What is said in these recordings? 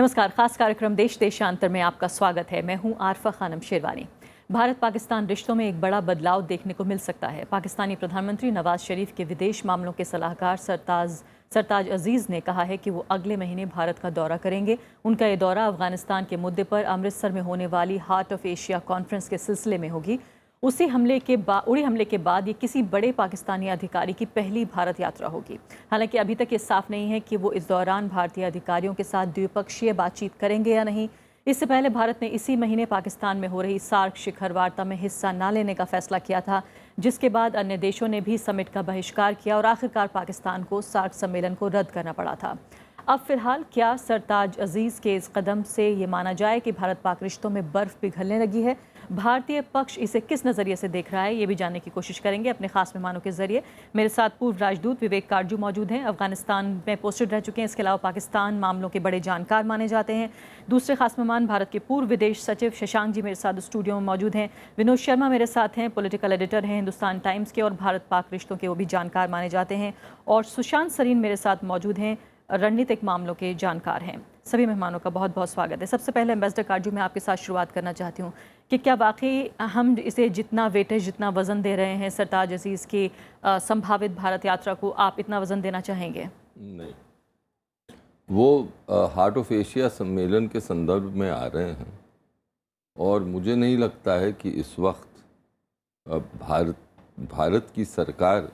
नमस्कार। खास कार्यक्रम देश देशांतर में आपका स्वागत है। मैं हूं आरफा खानम शेरवानी। भारत पाकिस्तान रिश्तों में एक बड़ा बदलाव देखने को मिल सकता है। पाकिस्तानी प्रधानमंत्री नवाज शरीफ के विदेश मामलों के सलाहकार सरताज अजीज़ ने कहा है कि वो अगले महीने भारत का दौरा करेंगे। उनका ये दौरा अफगानिस्तान के मुद्दे पर अमृतसर में होने वाली हार्ट ऑफ एशिया कॉन्फ्रेंस के सिलसिले में होगी। उड़ी हमले के बाद ये किसी बड़े पाकिस्तानी अधिकारी की पहली भारत यात्रा होगी। हालांकि अभी तक ये साफ नहीं है कि वो इस दौरान भारतीय अधिकारियों के साथ द्विपक्षीय बातचीत करेंगे या नहीं। इससे पहले भारत ने इसी महीने पाकिस्तान में हो रही सार्क शिखर वार्ता में हिस्सा न लेने का फैसला किया था, जिसके बाद अन्य देशों ने भी समिट का बहिष्कार किया और आखिरकार पाकिस्तान को सार्क सम्मेलन को रद्द करना पड़ा था। अब फिलहाल क्या सरताज अजीज़ के इस कदम से ये माना जाए कि भारत पाक रिश्तों में बर्फ पिघलने लगी है? भारतीय पक्ष इसे किस नज़रिए से देख रहा है, ये भी जानने की कोशिश करेंगे अपने खास मेहमानों के जरिए। मेरे साथ पूर्व राजदूत विवेक कारजू मौजूद हैं, अफगानिस्तान में पोस्टेड रह चुके हैं। इसके अलावा पाकिस्तान मामलों के बड़े जानकार माने जाते हैं। दूसरे खास मेहमान भारत के पूर्व विदेश सचिव शशांक जी मेरे साथ स्टूडियो में मौजूद हैं। विनोद शर्मा मेरे साथ हैं, पॉलिटिकल एडिटर हैं हिंदुस्तान टाइम्स के और भारत पाक रिश्तों के वो भी जानकार माने जाते हैं। और सुशांत सरीन मेरे साथ मौजूद हैं, रणनीतिक मामलों के जानकार हैं। सभी मेहमानों का बहुत बहुत स्वागत है। सबसे पहले एम्बेसडर कारजू मैं आपके साथ शुरुआत करना चाहती हूँ कि क्या वाकई हम इसे जितना वेटेज, जितना वज़न दे रहे हैं सरताज अजीज़ की संभावित भारत यात्रा को, आप इतना वज़न देना चाहेंगे? नहीं, वो हार्ट ऑफ एशिया सम्मेलन के संदर्भ में आ रहे हैं और मुझे नहीं लगता है कि इस वक्त भारत की सरकार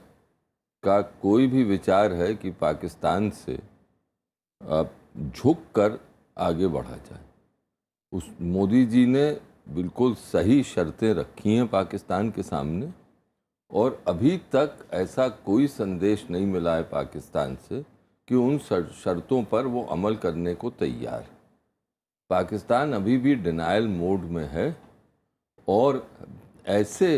का कोई भी विचार है कि पाकिस्तान से झुक कर आगे बढ़ा जाए। उस मोदी जी ने बिल्कुल सही शर्तें रखी हैं पाकिस्तान के सामने और अभी तक ऐसा कोई संदेश नहीं मिला है पाकिस्तान से कि उन शर्तों पर वो अमल करने को तैयार है। पाकिस्तान अभी भी डिनायल मोड में है और ऐसे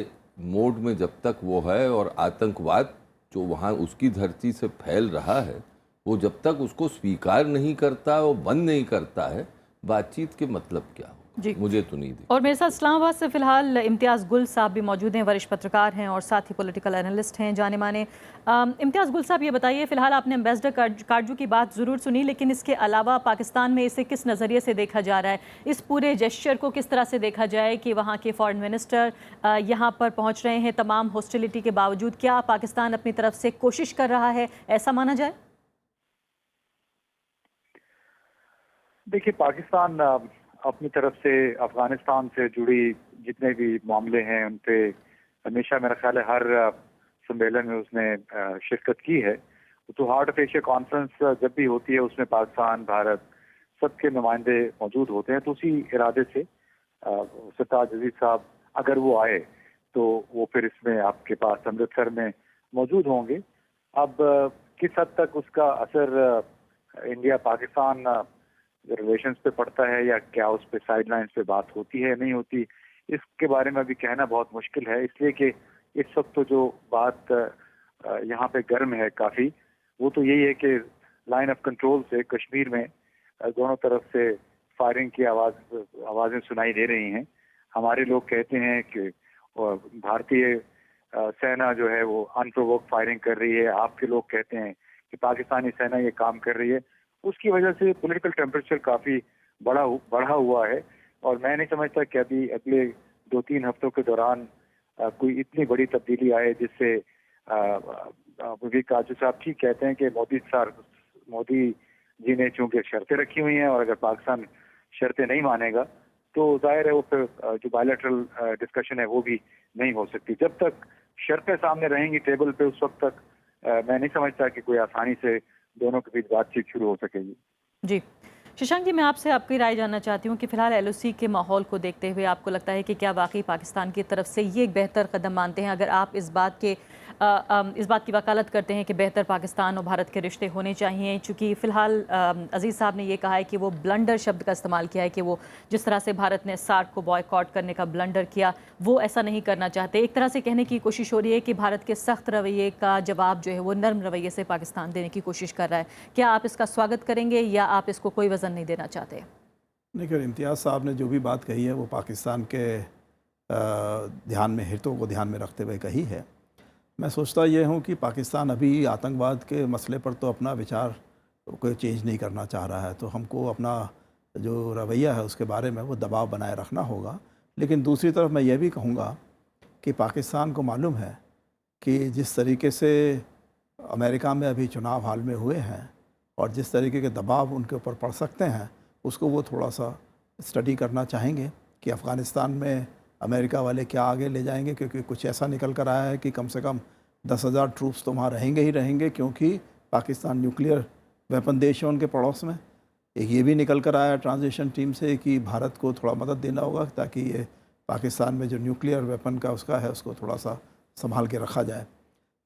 मोड में जब तक वो है और आतंकवाद जो वहाँ उसकी धरती से फैल रहा है वो जब तक उसको स्वीकार नहीं करता, वो बंद नहीं करता है, बातचीत के मतलब क्या हो जी, मुझे तो नहीं दिखता। और मेरे साथ इस्लामाबाद से फिलहाल इम्तियाज़ गुल साहब भी मौजूद हैं, वरिष्ठ पत्रकार हैं और साथ ही पॉलिटिकल एनालिस्ट हैं जाने माने। इम्तियाज़ गुल साहब, ये बताइए, फिलहाल आपने एम्बेसडर कारजू की बात ज़रूर सुनी, लेकिन इसके अलावा पाकिस्तान में इसे किस नज़रिए से देखा जा रहा है? इस पूरे जेस्चर को किस तरह से देखा जाए कि वहाँ के फॉरेन मिनिस्टर यहाँ पर पहुँच रहे हैं तमाम हॉस्टिलिटी के बावजूद? क्या पाकिस्तान अपनी तरफ से कोशिश कर रहा है, ऐसा माना जाए? देखिए, पाकिस्तान अपनी तरफ से अफगानिस्तान से जुड़ी जितने भी मामले हैं उन पे हमेशा मेरा ख्याल है हर सम्मेलन में उसने शिरकत की है। तो हार्ट ऑफ एशिया कॉन्फ्रेंस जब भी होती है उसमें पाकिस्तान, भारत सबके नुमाइंदे मौजूद होते हैं। तो उसी इरादे से सरताज अजीज साहब अगर वो आए तो वो फिर इसमें आपके पास अमृतसर में मौजूद होंगे। अब किस हद तक उसका असर इंडिया पाकिस्तान रिलेशंस पे पड़ता है या क्या उस पे साइडलाइंस पे बात होती है नहीं होती, इसके बारे में अभी कहना बहुत मुश्किल है। इसलिए कि इस वक्त तो जो बात यहाँ पे गर्म है काफी, वो तो यही है कि लाइन ऑफ कंट्रोल से कश्मीर में दोनों तरफ से फायरिंग की आवाजें सुनाई दे रही हैं। हमारे लोग कहते हैं कि भारतीय सेना जो है वो अनप्रोवोक फायरिंग कर रही है, आपके लोग कहते हैं कि पाकिस्तानी सेना ये काम कर रही है। उसकी वजह से पॉलिटिकल टेम्परेचर काफी बढ़ा हुआ है और मैं नहीं समझता कि अभी अगले 2-3 हफ्तों के दौरान कोई इतनी बड़ी तब्दीली आए जिससे विवेक कारजू साहब ठीक कहते हैं कि मोदी जी ने चूंकि शर्तें रखी हुई हैं और अगर पाकिस्तान शर्तें नहीं मानेगा तो जाहिर है वो फिर जो बायलैटरल डिस्कशन है वो भी नहीं हो सकती। जब तक शर्तें सामने रहेंगी टेबल पे उस वक्त तक मैं नहीं समझता कि कोई आसानी से दोनों के बीच बातचीत शुरू हो सकेगी। जी, शशांक जी, मैं आपसे आपकी राय जानना चाहती हूँ कि फिलहाल एलओसी के माहौल को देखते हुए आपको लगता है कि क्या वाकई पाकिस्तान की तरफ से ये एक बेहतर कदम मानते हैं? अगर आप इस बात की वकालत करते हैं कि बेहतर पाकिस्तान और भारत के रिश्ते होने चाहिए, चूँकि फ़िलहाल अजीज़ साहब ने ये कहा है कि वो ब्लंडर शब्द का इस्तेमाल किया है कि वो जिस तरह से भारत ने सार्क को बॉयकॉट करने का ब्लंडर किया, वो ऐसा नहीं करना चाहते। एक तरह से कहने की कोशिश हो रही है कि भारत के सख्त रवैये का जवाब जो है वो नर्म रवैये से पाकिस्तान देने की कोशिश कर रहा है। क्या आप इसका स्वागत करेंगे या आप इसको कोई वज़न नहीं देना चाहते? देखिए, इम्तियाज़ साहब ने जो भी बात कही है वो पाकिस्तान के ध्यान में, हितों को ध्यान में रखते हुए कही है। मैं सोचता ये हूँ कि पाकिस्तान अभी आतंकवाद के मसले पर तो अपना विचार कोई चेंज नहीं करना चाह रहा है, तो हमको अपना जो रवैया है उसके बारे में वो दबाव बनाए रखना होगा। लेकिन दूसरी तरफ मैं ये भी कहूँगा कि पाकिस्तान को मालूम है कि जिस तरीके से अमेरिका में अभी चुनाव हाल में हुए हैं और जिस तरीके के दबाव उनके ऊपर पड़ सकते हैं, उसको वो थोड़ा सा स्टडी करना चाहेंगे कि अफ़गानिस्तान में अमेरिका वाले क्या आगे ले जाएंगे, क्योंकि कुछ ऐसा निकल कर आया है कि कम से कम 10,000 ट्रूप्स तो वहाँ रहेंगे ही रहेंगे, क्योंकि पाकिस्तान न्यूक्लियर वेपन देश है उनके पड़ोस में। एक ये भी निकल कर आया ट्रांजिशन टीम से कि भारत को थोड़ा मदद देना होगा ताकि ये पाकिस्तान में जो न्यूक्लियर वेपन का उसका है उसको थोड़ा सा संभाल के रखा जाए।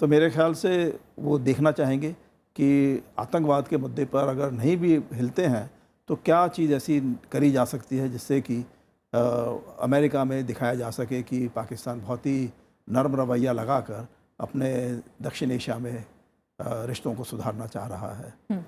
तो मेरे ख्याल से वो देखना चाहेंगे कि आतंकवाद के मुद्दे पर अगर नहीं भी हिलते हैं तो क्या चीज़ ऐसी करी जा सकती है जिससे कि अमेरिका में दिखाया जा सके कि पाकिस्तान बहुत ही नरम रवैया लगाकर अपने दक्षिण एशिया में रिश्तों को सुधारना चाह रहा है।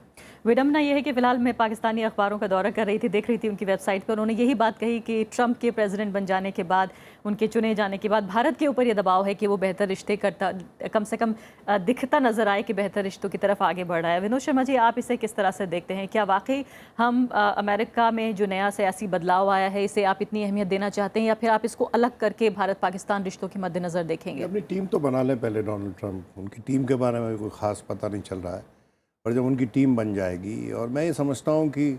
विडम्बना यह है कि फिलहाल मैं पाकिस्तानी अखबारों का दौरा कर रही थी, देख रही थी उनकी वेबसाइट पर, उन्होंने यही बात कही कि ट्रंप के प्रेसिडेंट बन जाने के बाद, उनके चुने जाने के बाद भारत के ऊपर यह दबाव है कि वो बेहतर रिश्ते करता, कम से कम दिखता नजर आए कि बेहतर रिश्तों की तरफ आगे बढ़ रहा है। विनोद शर्मा जी, आप इसे किस तरह से देखते हैं? क्या वाकई हम अमेरिका में जो नया सियासी बदलाव आया है इसे आप इतनी अहमियत देना चाहते हैं, या फिर आप इसको अलग करके भारत पाकिस्तान रिश्तों के मद्देनजर देखेंगे? अपनी टीम तो बना लें पहले डोनाल्ड ट्रंप, उनकी टीम के बारे में कोई ख़ास पता नहीं चल रहा है, और जब उनकी टीम बन जाएगी, और मैं ये समझता हूँ कि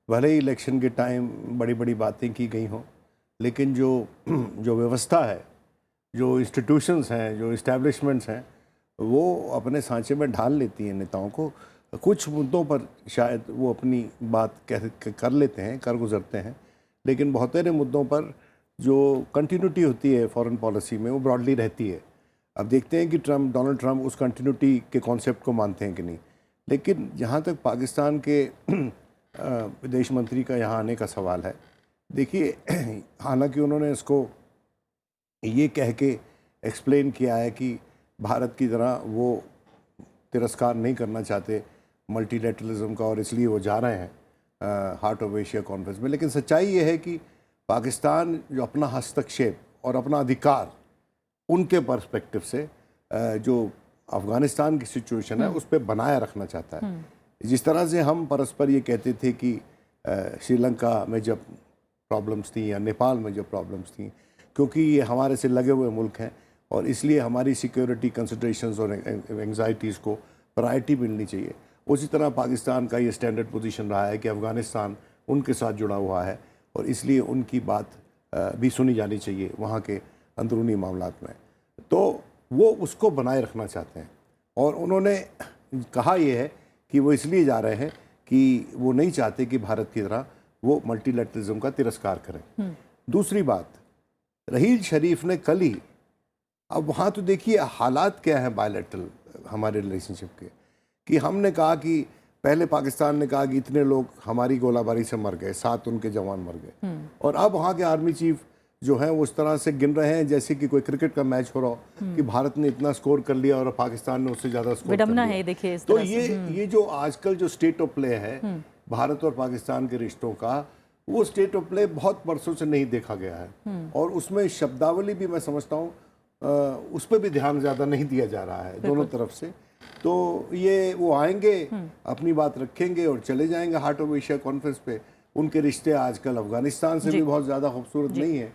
भले ही इलेक्शन के टाइम बड़ी बड़ी बातें की गई हों, लेकिन जो व्यवस्था है, जो इंस्टीट्यूशंस हैं, जो इस्टेब्लिशमेंट्स हैं, वो अपने सांचे में ढाल लेती हैं नेताओं को। कुछ मुद्दों पर शायद वो अपनी बात कर लेते हैं, कर गुजरते हैं, लेकिन बहुत सारे मुद्दों पर जो कंटिन्यूटी होती है फॉरेन पॉलिसी में वो ब्रॉडली रहती है। अब देखते हैं कि डोनाल्ड ट्रंप उस कंटिन्यूटी के कॉन्सेप्ट को मानते हैं कि नहीं। लेकिन जहाँ तक पाकिस्तान के विदेश मंत्री का यहाँ आने का सवाल है, देखिए, हालांकि उन्होंने इसको ये कह के एक्सप्लेन किया है कि भारत की तरह वो तिरस्कार नहीं करना चाहते मल्टीलेटरलिज्म का, और इसलिए वो जा रहे हैं हार्ट ऑफ एशिया कॉन्फ्रेंस में। लेकिन सच्चाई ये है कि पाकिस्तान जो अपना हस्तक्षेप और अपना अधिकार उनके पर्सपेक्टिव से जो अफ़गानिस्तान की सिचुएशन है उस पर बनाए रखना चाहता है। जिस तरह से हम परस्पर ये कहते थे कि श्रीलंका में जब प्रॉब्लम्स थी या नेपाल में जब प्रॉब्लम्स थी, क्योंकि ये हमारे से लगे हुए मुल्क हैं और इसलिए हमारी सिक्योरिटी कंसिडरेशंस और एंग्जाइटीज़ को प्रायोरिटी मिलनी चाहिए, उसी तरह पाकिस्तान का ये स्टैंडर्ड पोजीशन रहा है कि अफ़गानिस्तान उनके साथ जुड़ा हुआ है और इसलिए उनकी बात भी सुनी जानी चाहिए वहाँ के अंदरूनी मामलात में। तो वो उसको बनाए रखना चाहते हैं, और उन्होंने कहा यह है कि वो इसलिए जा रहे हैं कि वो नहीं चाहते कि भारत की तरह वो मल्टीलेटरलिज्म का तिरस्कार करें। दूसरी बात, रहील शरीफ ने कल ही, अब वहाँ तो देखिए हालात क्या है बायलैटरल हमारे रिलेशनशिप के, कि हमने कहा कि पहले पाकिस्तान ने कहा कि इतने लोग हमारी गोलाबारी से मर गए, 7 उनके जवान मर गए, और अब वहाँ के आर्मी चीफ जो हैं वो उस तरह से गिन रहे हैं जैसे कि कोई क्रिकेट का मैच हो रहा हो कि भारत ने इतना स्कोर कर लिया और पाकिस्तान ने उससे ज़्यादा स्कोर कर लिया। है देखिए इस तो तरह ये जो आजकल जो स्टेट ऑफ प्ले है भारत और पाकिस्तान के रिश्तों का, वो स्टेट ऑफ प्ले बहुत बरसों से नहीं देखा गया है, और उसमें शब्दावली भी मैं समझता हूँ उस पर भी ध्यान ज़्यादा नहीं दिया जा रहा है दोनों तरफ से। तो ये वो आएंगे, अपनी बात रखेंगे और चले जाएंगे हार्ट ऑफ एशिया कॉन्फ्रेंस पे। उनके रिश्ते आजकल अफगानिस्तान से भी बहुत ज़्यादा खूबसूरत नहीं है,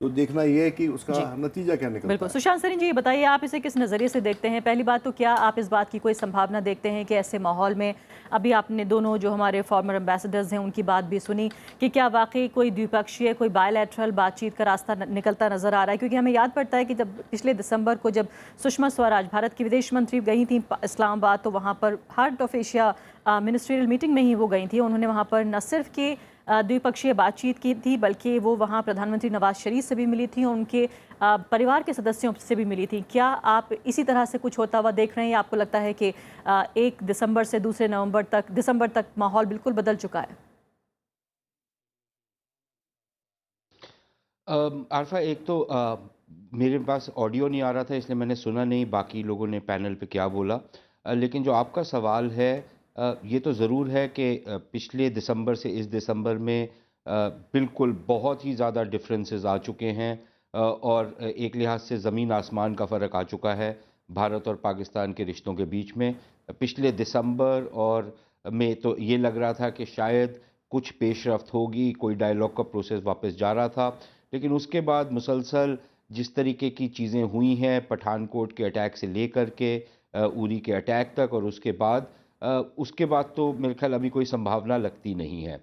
तो देखना यह है कि उसका नतीजा क्या निकलता है। बिल्कुल। सुशांत सरीन जी, ये बताइए आप इसे किस नज़रिए से देखते हैं? पहली बात तो क्या आप इस बात की कोई संभावना देखते हैं कि ऐसे माहौल में, अभी आपने दोनों जो हमारे फॉर्मर एम्बेसडर्स हैं उनकी बात भी सुनी, कि क्या वाकई कोई द्विपक्षीय, कोई बायलैटरल बातचीत का रास्ता निकलता नजर आ रहा है? क्योंकि हमें याद पड़ता है कि जब पिछले दिसंबर को जब सुषमा स्वराज भारत की विदेश मंत्री गई थी इस्लामाबाद, तो वहाँ पर heart of Asia ministerial meeting में ही वो गई थी। उन्होंने वहाँ पर न सिर्फ कि द्विपक्षीय बातचीत की थी, बल्कि वो वहाँ प्रधानमंत्री नवाज शरीफ से भी मिली थी और उनके परिवार के सदस्यों से भी मिली थी। क्या आप इसी तरह से कुछ होता हुआ देख रहे हैं, या आपको लगता है कि 1 दिसंबर से 2 दिसंबर तक माहौल बिल्कुल बदल चुका है? आरफा, एक तो मेरे पास ऑडियो नहीं आ रहा था इसलिए मैंने सुना नहीं बाकी लोगों ने पैनल पे क्या बोला, लेकिन जो आपका सवाल है ये तो ज़रूर है कि पिछले दिसंबर से इस दिसंबर में बिल्कुल बहुत ही ज़्यादा डिफरेंसेस आ चुके हैं, और एक लिहाज से ज़मीन आसमान का फ़र्क आ चुका है भारत और पाकिस्तान के रिश्तों के बीच में। पिछले दिसंबर और में तो ये लग रहा था कि शायद कुछ पेशरफ्त होगी, कोई डायलॉग का प्रोसेस वापस जा रहा था, लेकिन उसके बाद मुसलसल जिस तरीके की चीज़ें हुई हैं, पठानकोट के अटैक से लेकर के उरी के अटैक तक, और उसके बाद तो मेरे ख्याल अभी कोई संभावना लगती नहीं है।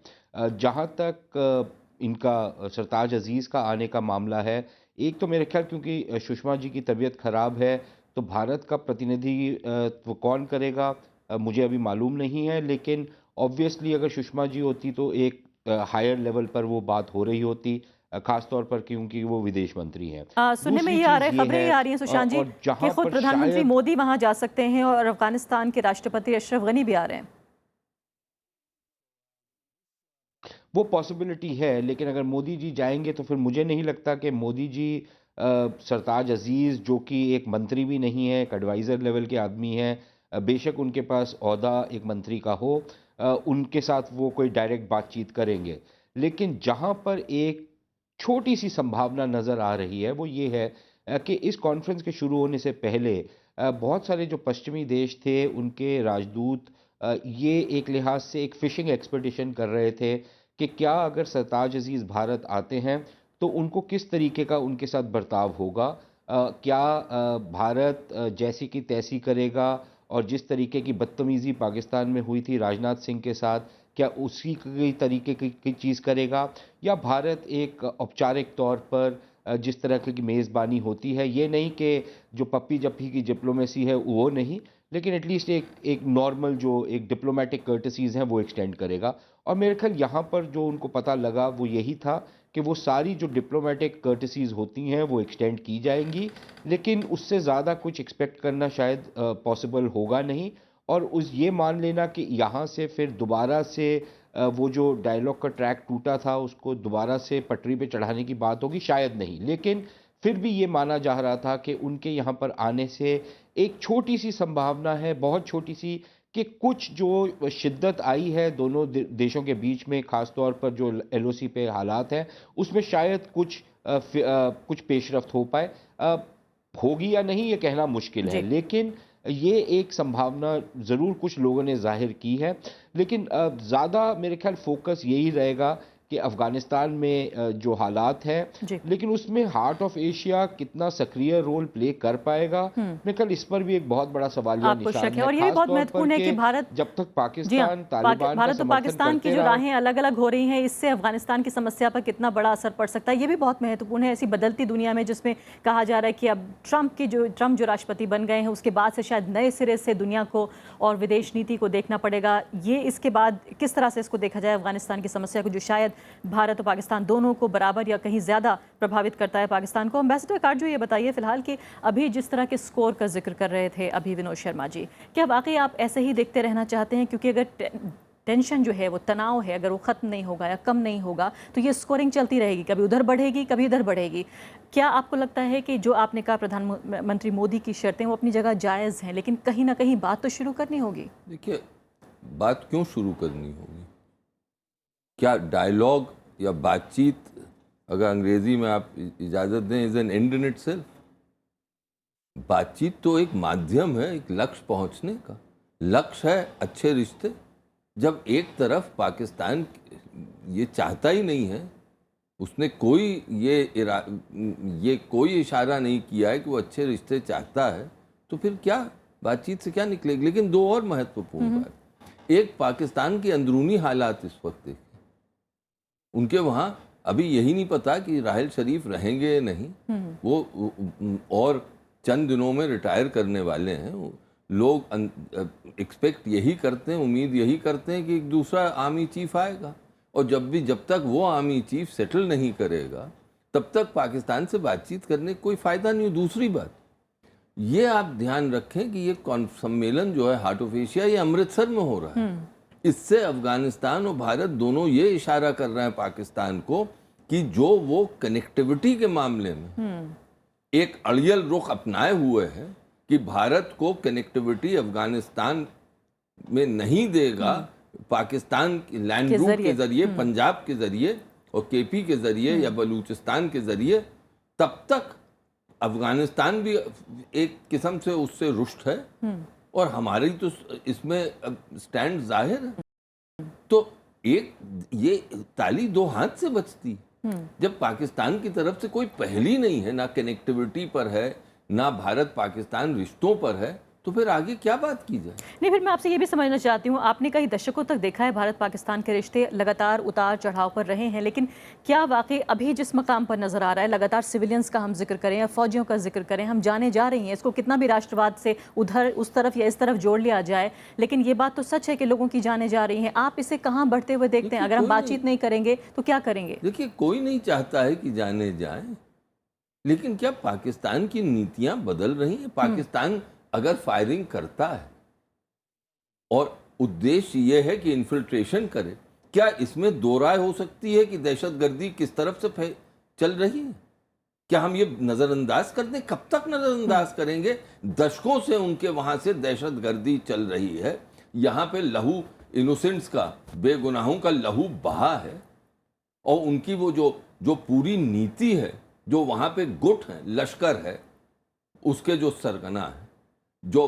जहाँ तक इनका सरताज अजीज़ का आने का मामला है, एक तो मेरे ख्याल क्योंकि सुषमा जी की तबीयत ख़राब है, तो भारत का प्रतिनिधित्व कौन करेगा मुझे अभी मालूम नहीं है, लेकिन ऑब्वियसली अगर सुषमा जी होती तो एक हायर लेवल पर वो बात हो रही होती, खास तौर पर क्योंकि वो विदेश मंत्री हैं। सुनने में दूसरी ये आ रहा है, चीज़ ये खबरें ये है आ रही हैं सुशांत जी और कि जहाँ खुद पर प्रधानमंत्री शायद मोदी वहां जा सकते हैं और अफगानिस्तान के राष्ट्रपति अशरफ गनी भी आ रहे हैं। वो पॉसिबिलिटी है, लेकिन अगर मोदी जी जाएंगे तो फिर मुझे नहीं लगता कि मोदी जी सरताज अजीज़, जो कि एक मंत्री भी नहीं है, एक एडवाइज़र लेवल के आदमी हैं, बेशक उनके पास ओहदा एक मंत्री का हो, उनके साथ वो कोई डायरेक्ट बातचीत करेंगे। लेकिन जहाँ पर एक छोटी सी संभावना नज़र आ रही है वो ये है कि इस कॉन्फ्रेंस के शुरू होने से पहले बहुत सारे जो पश्चिमी देश थे उनके राजदूत ये एक लिहाज से एक फ़िशिंग एक्सपेडिशन कर रहे थे कि क्या अगर सरताज अजीज़ भारत आते हैं तो उनको किस तरीके का उनके साथ बर्ताव होगा, क्या भारत जैसी की तैसी करेगा, और जिस तरीके की बदतमीज़ी पाकिस्तान में हुई थी राजनाथ सिंह के साथ, क्या उसी की तरीके की चीज़ करेगा, या भारत एक औपचारिक तौर पर जिस तरह की मेज़बानी होती है, ये नहीं कि जो पप्पी जप्पी की डिप्लोमेसी है वो नहीं, लेकिन एटलीस्ट एक नॉर्मल जो एक डिप्लोमेटिक कर्टसीज़ हैं वो एक्सटेंड करेगा। और मेरे ख्याल यहाँ पर जो उनको पता लगा वो यही था कि वो सारी जो डिप्लोमेटिक कर्टसीज़ होती हैं वो एक्सटेंड की जाएंगी, लेकिन उससे ज़्यादा कुछ एक्सपेक्ट करना शायद पॉसिबल होगा नहीं, और उस ये मान लेना कि यहाँ से फिर दोबारा से वो जो डायलॉग का ट्रैक टूटा था उसको दोबारा से पटरी पे चढ़ाने की बात होगी, शायद नहीं। लेकिन फिर भी ये माना जा रहा था कि उनके यहाँ पर आने से एक छोटी सी संभावना है, बहुत छोटी सी, कि कुछ जो शिद्दत आई है दोनों देशों के बीच में, ख़ास तौर पर जो एलओसी पे हालात हैं उसमें शायद कुछ पेशरफ्त हो पाए। होगी या नहीं ये कहना मुश्किल है, लेकिन ये एक संभावना ज़रूर कुछ लोगों ने जाहिर की है। लेकिन ज़्यादा मेरे ख्याल फोकस यही रहेगा कि अफ़गानिस्तान में जो हालात हैं, लेकिन उसमें हार्ट ऑफ एशिया कितना सक्रिय रोल प्ले कर पाएगा, मेरे ख्याल इस पर भी एक बहुत बड़ा सवालिया निशान है। और ये भी बहुत महत्वपूर्ण है कि भारत, जब तक पाकिस्तान तालिबान भारत और पाकिस्तान की जो राहें अलग अलग हो रही हैं, इससे अफगानिस्तान की समस्या पर कितना बड़ा असर पड़ सकता है, ये भी बहुत महत्वपूर्ण है ऐसी बदलती दुनिया में, जिसमें कहा जा रहा है कि अब ट्रंप जो राष्ट्रपति बन गए हैं उसके बाद से शायद नए सिरे से दुनिया को और विदेश नीति को देखना पड़ेगा। ये इसके बाद किस तरह से इसको देखा जाए अफगानिस्तान की समस्या को, जो शायद भारत और पाकिस्तान दोनों को बराबर या कहीं ज़्यादा प्रभावित करता है पाकिस्तान को। एम्बेसडर काटजू, ये बताइए फिलहाल कि अभी जिस तरह के स्कोर का जिक्र कर रहे थे अभी विनोद शर्मा जी, क्या वाकई आप ऐसे ही देखते रहना चाहते हैं? क्योंकि अगर टेंशन जो है, वो तनाव है, अगर वो ख़त्म नहीं होगा या कम नहीं होगा तो ये स्कोरिंग चलती रहेगी, कभी उधर बढ़ेगी कभी इधर बढ़ेगी। क्या आपको लगता है कि जो आपने कहा प्रधानमंत्री मोदी की शर्तें वो अपनी जगह जायज़ हैं, लेकिन कहीं ना कहीं बात तो शुरू करनी होगी? देखिए, बात क्यों शुरू करनी होगी? क्या डायलॉग या बातचीत, अगर अंग्रेजी में आप इजाज़त दें, is an and in itself? बातचीत तो एक माध्यम है एक लक्ष्य पहुंचने का। लक्ष्य है अच्छे रिश्ते। जब एक तरफ पाकिस्तान ये चाहता ही नहीं है, उसने ये कोई इशारा नहीं किया है कि वो अच्छे रिश्ते चाहता है, तो फिर क्या बातचीत से क्या निकलेगी? लेकिन दो और महत्वपूर्ण बात, एक पाकिस्तान के अंदरूनी हालात इस वक्त देखें, उनके वहाँ अभी यही नहीं पता कि राहल शरीफ रहेंगे या नहीं। वो और चंद दिनों में रिटायर करने वाले हैं। लोग एक्सपेक्ट यही करते हैं, उम्मीद यही करते हैं कि एक दूसरा आर्मी चीफ आएगा, और जब तक वो आर्मी चीफ सेटल नहीं करेगा तब तक पाकिस्तान से बातचीत करने कोई फ़ायदा नहीं। दूसरी बात ये आप ध्यान रखें कि ये सम्मेलन जो है हार्ट ऑफ एशिया, ये अमृतसर में हो रहा है। इससे अफगानिस्तान और भारत दोनों ये इशारा कर रहे हैं पाकिस्तान को कि जो वो कनेक्टिविटी के मामले में एक अड़ियल रुख अपनाए हुए हैं कि भारत को कनेक्टिविटी अफगानिस्तान में नहीं देगा, पाकिस्तान लैंड रूट के जरिए, पंजाब के जरिए और केपी के जरिए या बलूचिस्तान के जरिए, तब तक अफगानिस्तान भी एक किस्म से उससे रुष्ट है और हमारी तो इसमें स्टैंड जाहिर है। तो एक ये ताली दो हाथ से बजती। जब पाकिस्तान की तरफ से कोई पहल ही नहीं है, ना कनेक्टिविटी पर है, ना भारत पाकिस्तान रिश्तों पर है, तो फिर आगे क्या बात की जाए। नहीं, फिर मैं आपसे ये भी समझना चाहती हूँ, आपने कई दशकों तक देखा है भारत पाकिस्तान के रिश्ते लगातार उतार चढ़ाव पर रहे हैं, लेकिन क्या वाकई अभी जिस मकाम पर नजर आ रहा है, लगातार सिविलियंस का हम जिक्र करें या फौजियों का जिक्र करें, हम जाने जा रही हैं, इसको कितना भी राष्ट्रवाद से उधर उस तरफ या इस तरफ जोड़ लिया जाए, लेकिन ये बात तो सच है कि लोगों की जाने जा रही हैं। आप इसे कहाँ बढ़ते हुए देखते हैं? अगर हम बातचीत नहीं करेंगे तो क्या करेंगे? देखिए, कोई नहीं चाहता है कि जाने जाए, लेकिन क्या पाकिस्तान की नीतियां बदल रही हैं? पाकिस्तान अगर फायरिंग करता है और उद्देश्य यह है कि इन्फिल्ट्रेशन करे, क्या इसमें दो राय हो सकती है कि दहशतगर्दी किस तरफ से चल रही है? क्या हम ये नजरअंदाज कर दें? कब तक नजरअंदाज करेंगे? दशकों से उनके वहां से दहशतगर्दी चल रही है। यहाँ पे लहू इनोसेंट्स का, बेगुनाहों का लहू बहा है, और उनकी वो जो पूरी नीति है, जो वहां पे गुट है, लश्कर है, उसके जो सरगना है, जो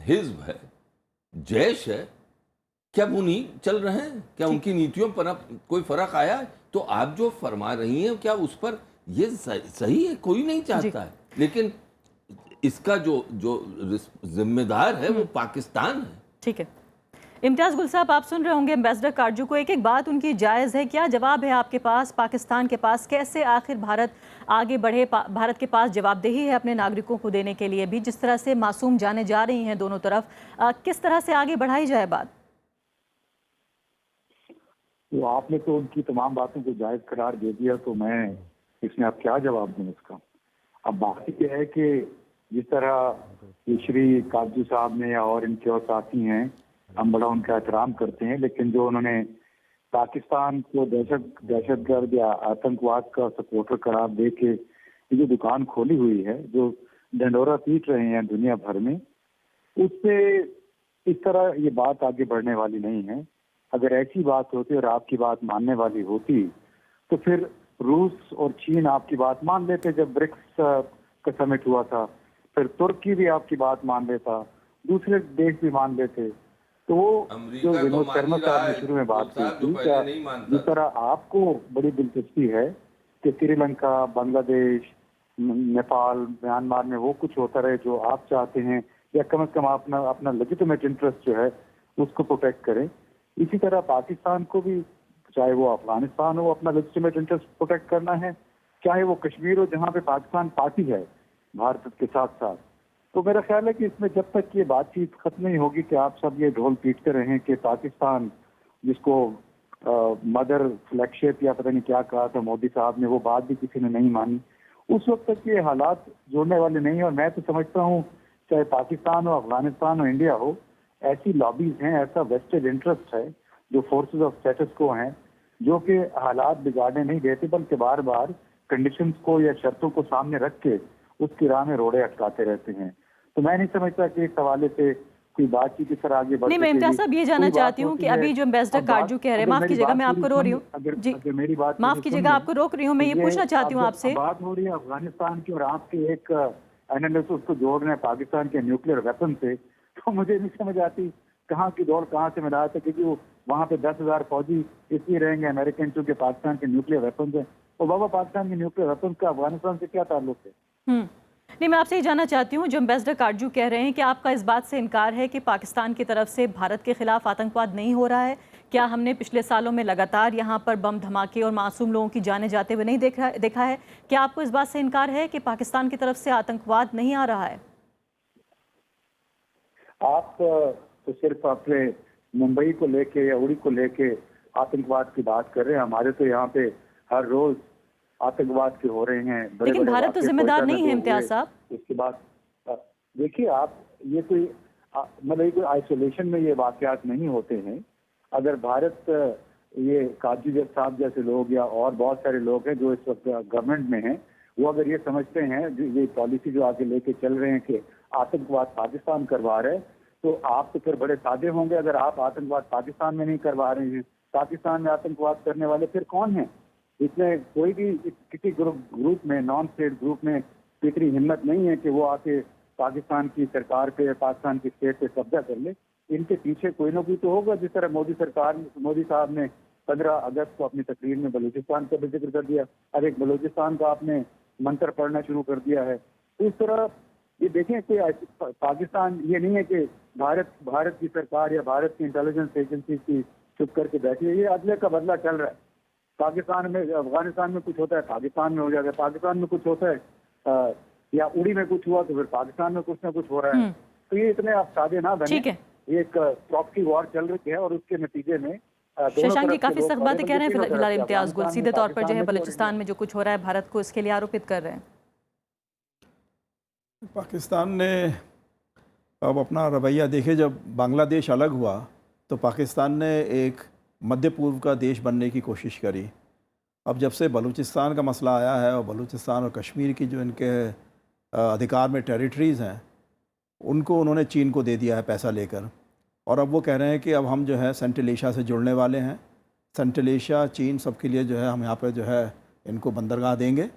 हिज्ब है, जैश है, क्या वो नहीं चल रहे हैं? क्या उनकी नीतियों पर अब कोई फर्क आया है? तो आप जो फरमा रही हैं, क्या उस पर ये सही है? कोई नहीं चाहता है, लेकिन इसका जो जिम्मेदार है वो पाकिस्तान है। ठीक है, इम्तियाज़ गुल साहब, आप सुन रहे होंगे एम्बेसडर काटजू को, एक एक बात उनकी जायज़ है। क्या जवाब है आपके पास, पाकिस्तान के पास? कैसे आखिर भारत आगे बढ़े? भारत के पास जवाबदेही है अपने नागरिकों को देने के लिए भी, जिस तरह से मासूम जाने जा रही हैं दोनों तरफ, किस तरह से आगे बढ़ाई जाए बात? तो आपने तो उनकी तमाम बातों को जायज करार दे दिया, तो मैं इसमें अब क्या जवाब दूं इसका। अब बात यह है कि जिस तरह ये श्री काटजू साहब ने या और इनके और साथी हैं, हम बड़ा उनका एहतराम करते हैं, लेकिन जो उन्होंने पाकिस्तान को दहशतगर्द या आतंकवाद का सपोर्टर करार दे के ये जो दुकान खोली हुई है, जो ढंडोरा पीट रहे हैं दुनिया भर में, उससे इस तरह ये बात आगे बढ़ने वाली नहीं है। अगर ऐसी बात होती और आपकी बात मानने वाली होती, तो फिर रूस और चीन आपकी बात मान लेते जब ब्रिक्स का समिट हुआ था, फिर तुर्की भी आपकी बात मान लेता, दूसरे देश भी मान लेते। तो वो जो विनोद शर्मा साहब ने शुरू में बात की थी, क्या जिस तरह आपको बड़ी दिलचस्पी है कि श्रीलंका, बांग्लादेश, नेपाल, म्यांमार में वो कुछ होता रहे जो आप चाहते हैं, या कम से कम अपना लेजिटिमेट इंटरेस्ट जो है उसको प्रोटेक्ट करें, इसी तरह पाकिस्तान को भी, चाहे वो अफगानिस्तान हो, अपना लेजिटिमेट इंटरेस्ट प्रोटेक्ट करना है, चाहे वो कश्मीर हो जहाँ पे पाकिस्तान पार्टी है भारत के साथ साथ। तो मेरा ख्याल है कि इसमें जब तक ये बातचीत खत्म नहीं होगी कि आप सब ये ढोल पीटते रहें कि पाकिस्तान, जिसको मदर फ्लैगशिप या पता नहीं क्या कहा था मोदी साहब ने, वो बात भी किसी ने नहीं मानी, उस वक्त तक ये हालात जोड़ने वाले नहीं है। और मैं तो समझता हूँ चाहे पाकिस्तान हो, अफगानिस्तान हो, इंडिया हो, ऐसी लॉबीज हैं, ऐसा वेस्टेड इंटरेस्ट है, जो फोर्सेस ऑफ स्टेटस को हैं, जो कि हालात बिगाड़ने नहीं देते, बल्कि बार बार कंडीशंस को या शर्तों को सामने रख के उसकी राह में रोड़े अटकाते रहते हैं। तो मैं नहीं समझता कि इस हवाले से कोई बातचीत इस तरह आगे बढ़ नहीं, मैं इम्तियाज़ साहब ये जानना चाहती हूँ कि अभी जो एम्बेसडर काटजू कह रहे हैं, माफ कीजिएगा मैं आपको रोक रही हूँ जी, मेरी बात माफ कीजिएगा आपको रोक रही हूँ, मैं ये पूछना चाहती हूँ आपसे। बात हो रही है अफगानिस्तान की और आपके एक एनालिस्ट उसको जोड़ रहे हैं पाकिस्तान के न्यूक्लियर वेपन से, तो मुझे नहीं समझ आती कहाँ की दौड़ कहाँ से मिला था, क्योंकि वो वहाँ पे 10,000 फौजी इसलिए रहेंगे अमेरिकन, चूंकि पाकिस्तान के न्यूक्लियर वेपन है। और बाबा, पाकिस्तान के न्यूक्लियर वेपन का अफगानिस्तान से क्या ताल्लुक है? नहीं, मैं आपसे ये जानना चाहती हूँ, जो एम्बेसडर काटजू कह रहे हैं कि आपका इस बात से इनकार है कि पाकिस्तान की तरफ से भारत के खिलाफ आतंकवाद नहीं हो रहा है। क्या हमने पिछले सालों में लगातार यहाँ पर बम धमाके और मासूम लोगों की जानें जाते हुए नहीं देखा है? क्या आपको इस बात से इनकार है कि पाकिस्तान की तरफ से आतंकवाद नहीं आ रहा है? आप तो सिर्फ अपने मुंबई को लेके या उड़ी को लेके आतंकवाद की बात कर रहे हैं। हमारे तो यहाँ पे हर रोज आतंकवाद के हो रहे हैं। लेकिन भारत तो जिम्मेदार नहीं है इम्तियाज साहब। इसके बाद देखिए, आप ये कोई मतलब कोई आइसोलेशन में ये वाकयात नहीं होते हैं। अगर भारत, ये काजी साहब जैसे लोग या और बहुत सारे लोग हैं जो इस वक्त गवर्नमेंट में हैं, वो अगर ये समझते हैं, ये पॉलिसी जो आगे लेके चल रहे हैं कि आतंकवाद पाकिस्तान करवा रहे हैं, तो आप तो फिर बड़े सादे होंगे अगर आप आतंकवाद पाकिस्तान में नहीं करवा रहे हैं। पाकिस्तान में आतंकवाद करने वाले फिर कौन हैं? इसमें कोई भी किसी ग्रुप में, नॉन स्टेट ग्रुप में इतनी हिम्मत नहीं है कि वो आके पाकिस्तान की सरकार पे, पाकिस्तान की स्टेट पे कब्जा कर ले। इनके पीछे कोई ना कोई तो होगा। जिस तरह मोदी साहब ने 15 अगस्त को अपनी तकरीर में बलूचिस्तान का भी जिक्र कर दिया, अब एक बलूचिस्तान का आपने मंत्र पढ़ना शुरू कर दिया है। तो इस तरह ये देखें कि पाकिस्तान ये नहीं है कि भारत की सरकार या भारत की इंटेलिजेंस एजेंसी की चुप करके बैठी है, ये अदले का बदला चल रहा है। पाकिस्तान में, अफगानिस्तान में कुछ होता है पाकिस्तान में हो जाता है, पाकिस्तान में कुछ होता है या उड़ी में कुछ हुआ तो फिर पाकिस्तान में कुछ ना कुछ हो रहा है। तो ये इतने आप सादे ना बने। ये एक प्रॉक्सी वॉर चल रही है और उसके नतीजे में शशांक जी काफी सख्त बातें कह रहे हैं फिलहाल इम्तियाज गुल, सीधे तौर पर जो है बलूचिस्तान में जो कुछ हो रहा है भारत को इसके लिए आरोपित कर रहे हैं। पाकिस्तान ने अब अपना रवैया देखे, जब बांग्लादेश अलग हुआ तो पाकिस्तान ने एक मध्य पूर्व का देश बनने की कोशिश करी। अब जब से बलूचिस्तान का मसला आया है और बलूचिस्तान और कश्मीर की जो इनके अधिकार में टेरिटरीज़ हैं उनको उन्होंने चीन को दे दिया है पैसा लेकर, और अब वो कह रहे हैं कि अब हम जो है सेंट्रल एशिया से जुड़ने वाले हैं। सेंट्रल एशिया, चीन, सबके लिए जो है हम यहाँ पर जो है इनको बंदरगाह देंगे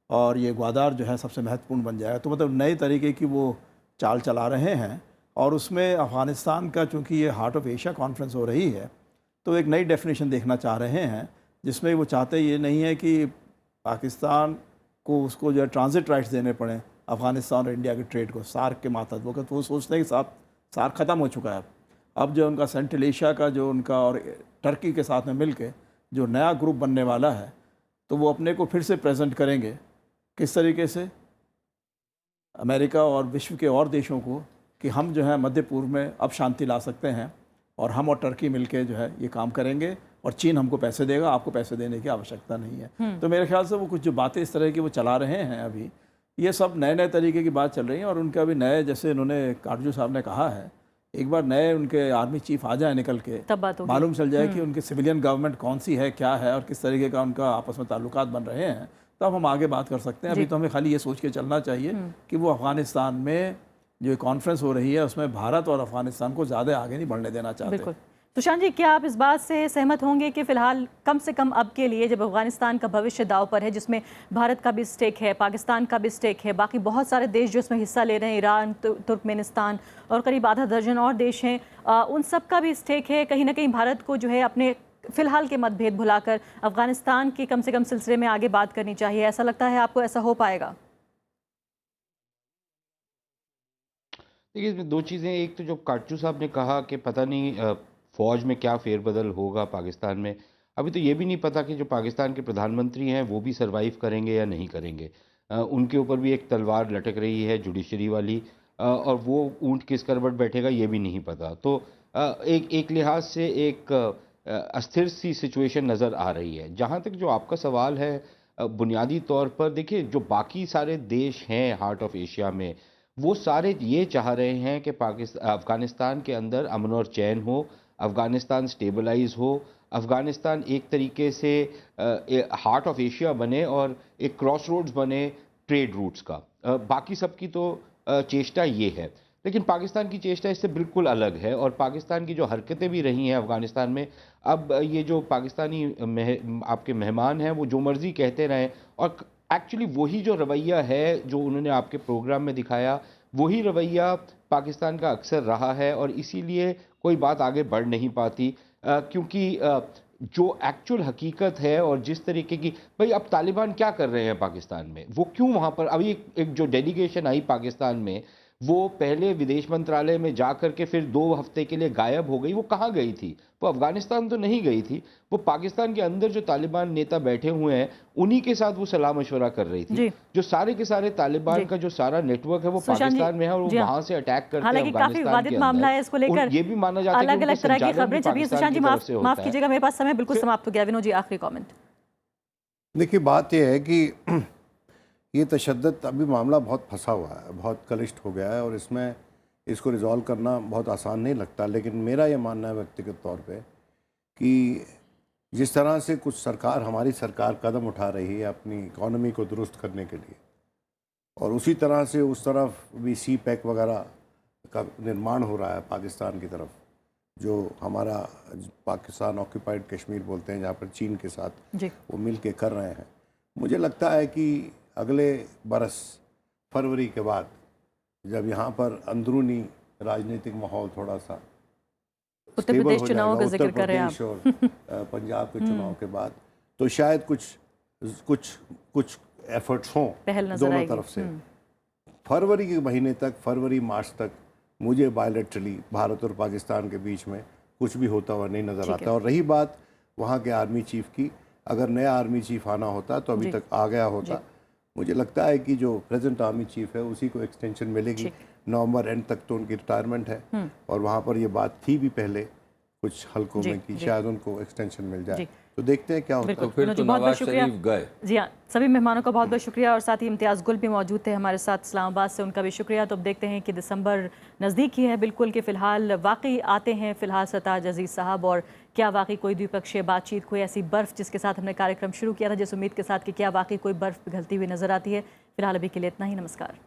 और ये ग्वादार जो है सबसे महत्वपूर्ण बन जाएगा। तो मतलब नए तरीके की वो चाल चला रहे हैं। और उसमें अफ़गानिस्तान का, चूँकि ये हार्ट ऑफ एशिया कॉन्फ्रेंस हो रही है, तो एक नई डेफिनेशन देखना चाह रहे हैं जिसमें वो चाहते ये नहीं है कि पाकिस्तान को उसको जो है ट्रांजिट राइट्स देने पड़े अफ़गानिस्तान और इंडिया के ट्रेड को सार्क के मातहत। वो सोचते हैं कि सार्क ख़त्म हो चुका है। अब जो उनका सेंट्रल एशिया का जो उनका और टर्की के साथ में मिल के जो नया ग्रुप बनने वाला है, तो वो अपने को फिर से प्रेजेंट करेंगे किस तरीके से अमेरिका और विश्व के और देशों को कि हम जो है मध्य पूर्व में अब शांति ला सकते हैं और हम और टर्की मिलके जो है ये काम करेंगे और चीन हमको पैसे देगा, आपको पैसे देने की आवश्यकता नहीं है। तो मेरे ख्याल से वो कुछ जो बातें इस तरह की वो चला रहे हैं, अभी ये सब नए तरीके की बात चल रही है। और उनका भी नए, जैसे इन्होंने काटजू साहब ने कहा है, एक बार नए उनके आर्मी चीफ आ जाए निकल के, तब बात होगी, मालूम चल जाए कि उनके सिविलियन गवर्नमेंट कौन सी है, क्या है और किस तरीके का उनका आपस में ताल्लुकात बन रहे हैं, तब हम आगे बात कर सकते हैं। अभी तो हमें खाली ये सोच के चलना चाहिए कि वो अफगानिस्तान में जो कॉन्फ्रेंस हो रही है उसमें भारत और अफगानिस्तान को ज़्यादा आगे नहीं बढ़ने देना चाहते। बिल्कुल। सुशांत जी, क्या आप इस बात से सहमत होंगे कि फिलहाल कम से कम अब के लिए, जब अफगानिस्तान का भविष्य दांव पर है, जिसमें भारत का भी स्टेक है, पाकिस्तान का भी स्टेक है, बाकी बहुत सारे देश जो इसमें हिस्सा ले रहे हैं, ईरान, तुर्कमेनिस्तान और करीब आधा दर्जन और देश हैं, उन सब का भी स्टेक है, कहीं ना कहीं भारत को जो है अपने फिलहाल के मतभेद भुलाकर अफगानिस्तान के कम से कम सिलसिले में आगे बात करनी चाहिए। ऐसा लगता है आपको, ऐसा हो पाएगा? देखिए, इसमें दो चीज़ें। एक तो जो काटजू साहब ने कहा कि पता नहीं फ़ौज में क्या फेरबदल होगा पाकिस्तान में, अभी तो ये भी नहीं पता कि जो पाकिस्तान के प्रधानमंत्री हैं वो भी सरवाइव करेंगे या नहीं करेंगे। उनके ऊपर भी एक तलवार लटक रही है जुडिशरी वाली, और वो ऊँट किस करवट बैठेगा ये भी नहीं पता। तो एक लिहाज से एक अस्थिर सी सिचुएशन नज़र आ रही है। जहाँ तक जो आपका सवाल है, बुनियादी तौर पर देखिए, जो बाकी सारे देश हैं हार्ट ऑफ एशिया में, वो सारे ये चाह रहे हैं कि अफ़गानिस्तान के अंदर अमन और चैन हो, अफ़गानिस्तान स्टेबलाइज हो, अफ़गानिस्तान एक तरीके से हार्ट ऑफ एशिया बने और एक क्रॉस रोड्स बने ट्रेड रूट्स का। बाकी सबकी तो चेष्टा ये है, लेकिन पाकिस्तान की चेष्टा इससे बिल्कुल अलग है। और पाकिस्तान की जो हरकतें भी रही हैं अफ़गानिस्तान में, अब ये जो पाकिस्तानी आपके मेहमान हैं वो जो मर्ज़ी कहते रहें, और एक्चुअली वही जो रवैया है जो उन्होंने आपके प्रोग्राम में दिखाया, वही रवैया पाकिस्तान का अक्सर रहा है, और इसीलिए कोई बात आगे बढ़ नहीं पाती, क्योंकि जो एक्चुअल हकीकत है और जिस तरीके की, भाई अब तालिबान क्या कर रहे हैं पाकिस्तान में, वो क्यों वहाँ पर, अभी एक जो डेलीगेशन आई पाकिस्तान में, वो पहले विदेश मंत्रालय में जा कर के फिर 2 हफ्ते के लिए गायब हो गई। वो कहाँ गई थी? वो अफगानिस्तान तो नहीं गई थी, वो पाकिस्तान के अंदर जो तालिबान नेता बैठे हुए हैं उन्हीं के साथ वो सलाह मशवरा कर रही थी। जो सारे के सारे तालिबान का जो सारा नेटवर्क है वो पाकिस्तान में है, और वो वहां से अटैक करते हैं। हालांकि काफी विवादित मामला है, इसको लेकर ये भी माना जाता है अलग अलग तरह की खबरें छपी हैं। सुशांत जी, माफ कीजिएगा, मेरे पास समय बिल्कुल समाप्त हो गया। विनोद जी, आखिरी कॉमेंट। देखिए, बात यह है कि ये तशद्दुद अभी मामला बहुत फंसा हुआ है, बहुत कलिष्ट हो गया है, और इसमें इसको रिजॉल्व करना बहुत आसान नहीं लगता। लेकिन मेरा ये मानना है व्यक्तिगत तौर पे कि जिस तरह से कुछ हमारी सरकार कदम उठा रही है अपनी इकॉनमी को दुरुस्त करने के लिए, और उसी तरह से उस तरफ भी सी पैक वगैरह का निर्माण हो रहा है पाकिस्तान की तरफ, जो हमारा पाकिस्तान ऑक्यूपाइड कश्मीर बोलते हैं, जहाँ पर चीन के साथ वो मिल के कर रहे हैं। मुझे लगता है कि अगले बरस फरवरी के बाद, जब यहाँ पर अंदरूनी राजनीतिक माहौल थोड़ा सा उत्तर stable प्रदेश हो चुनावों जाएगा, का जिक्र उत्तर कर रहे हैं प्रदेश और पंजाब के चुनाव के बाद, तो शायद कुछ एफर्ट्स हों पहल नजर दोनों आएगी। तरफ से। फरवरी के महीने तक, फरवरी मार्च तक मुझे बायलैटरली भारत और पाकिस्तान के बीच में कुछ भी होता हुआ नहीं नज़र आता। और रही बात वहाँ के आर्मी चीफ की, अगर नया आर्मी चीफ आना होता तो अभी तक आ गया होता। मुझे लगता है कि जो प्रेजेंट आर्मी चीफ है उसी को एक्सटेंशन मिलेगी, नवंबर एंड तक तो उनकी रिटायरमेंट है, और वहाँ पर ये बात थी भी पहले कुछ हलकों में कि शायद उनको एक्सटेंशन मिल जाए। तो देखते हैं क्या होता है। तो फिर तो नवाज शरीफ गए। जी हाँ, सभी मेहमानों का बहुत बहुत शुक्रिया, और साथ ही इम्तियाज़ गुल भी मौजूद थे हमारे साथ इस्लामाबाद से, उनका भी शुक्रिया। तो अब देखते हैं कि दिसंबर नज़दीक ही है बिल्कुल, कि फ़िलहाल वाकई आते हैं फ़िलहाल सरताज अजीज़ साहब, और क्या वाकई कोई द्विपक्षीय बातचीत, कोई ऐसी बर्फ़ जिसके साथ हमने कार्यक्रम शुरू किया था जिस उम्मीद के साथ कि क्या वाकई कोई बर्फ़ पिघलती हुई नज़र आती है। फ़िलहाल अभी के लिए इतना ही, नमस्कार।